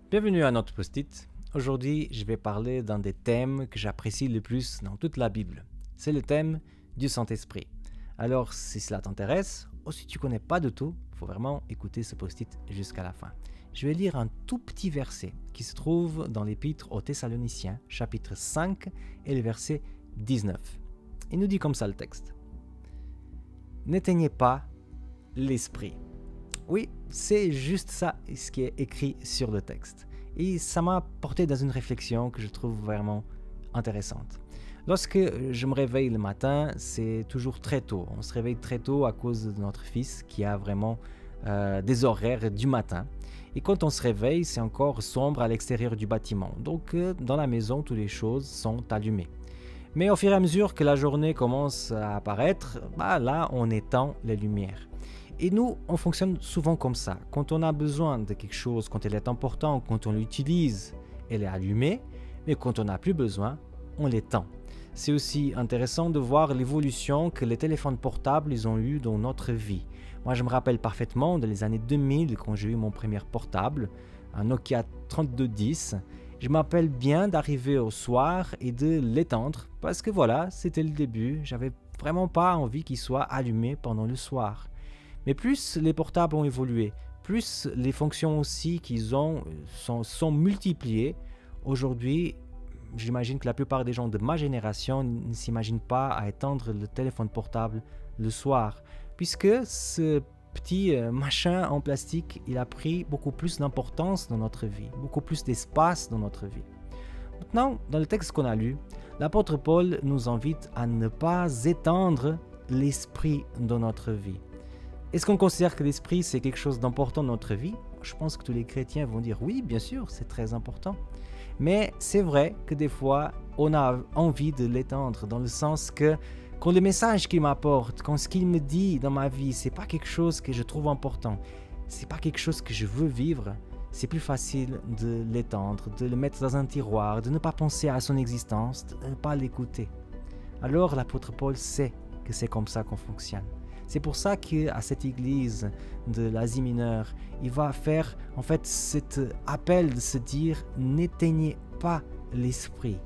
Bienvenue à notre post-it. Aujourd'hui, je vais parler d'un des thèmes que j'apprécie le plus dans toute la Bible. C'est le thème du Saint-Esprit. Alors, si cela t'intéresse, ou si tu ne connais pas de tout, il faut vraiment écouter ce post-it jusqu'à la fin. Je vais lire un tout petit verset qui se trouve dans l'Épître aux Thessaloniciens, chapitre 5 et le verset 19. Il nous dit comme ça le texte. N'éteignez pas l'esprit. Oui, c'est juste ça ce qui est écrit sur le texte. Et ça m'a porté dans une réflexion que je trouve vraiment intéressante. Lorsque je me réveille le matin, c'est toujours très tôt. On se réveille très tôt à cause de notre fils qui a vraiment des horaires du matin. Et quand on se réveille, c'est encore sombre à l'extérieur du bâtiment. Donc dans la maison, toutes les choses sont allumées. Mais au fur et à mesure que la journée commence à apparaître, là, on éteint les lumières. Et nous, on fonctionne souvent comme ça. Quand on a besoin de quelque chose, quand elle est importante, quand on l'utilise, elle est allumée. Mais quand on n'a plus besoin, on l'éteint. C'est aussi intéressant de voir l'évolution que les téléphones portables ils ont eu dans notre vie. Moi, je me rappelle parfaitement dans les années 2000, quand j'ai eu mon premier portable, un Nokia 3210. Je m'appelle bien d'arriver au soir et de l'éteindre parce que voilà, c'était le début. J'avais vraiment pas envie qu'il soit allumé pendant le soir. Mais plus les portables ont évolué, plus les fonctions aussi qu'ils ont sont multipliées. Aujourd'hui, j'imagine que la plupart des gens de ma génération ne s'imaginent pas à éteindre le téléphone portable le soir, puisque ce petit machin en plastique, il a pris beaucoup plus d'importance dans notre vie, beaucoup plus d'espace dans notre vie. Maintenant, dans le texte qu'on a lu, l'apôtre Paul nous invite à ne pas éteindre l'esprit dans notre vie. Est-ce qu'on considère que l'esprit, c'est quelque chose d'important dans notre vie? Je pense que tous les chrétiens vont dire oui, bien sûr, c'est très important. Mais c'est vrai que des fois, on a envie de l'étendre dans le sens que quand le message qu'il m'apporte, quand ce qu'il me dit dans ma vie, c'est pas quelque chose que je trouve important, c'est pas quelque chose que je veux vivre, c'est plus facile de l'étendre, de le mettre dans un tiroir, de ne pas penser à son existence, de ne pas l'écouter. Alors l'apôtre Paul sait que c'est comme ça qu'on fonctionne. C'est pour ça qu'à cette église de l'Asie mineure, il va faire en fait cet appel de se dire « n'éteignez pas l'esprit ».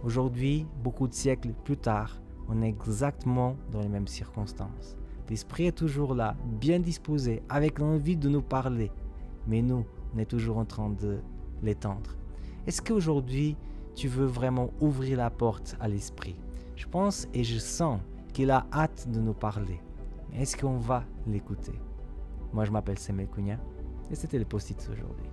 Aujourd'hui, beaucoup de siècles plus tard, on est exactement dans les mêmes circonstances. L'esprit est toujours là, bien disposé, avec l'envie de nous parler. Mais nous, on est toujours en train de l'étendre. Est-ce qu'aujourd'hui, tu veux vraiment ouvrir la porte à l'esprit? Je pense et je sens qu'il a hâte de nous parler. Est-ce qu'on va l'écouter? Moi, je m'appelle Semel Cunha et c'était le post-it aujourd'hui.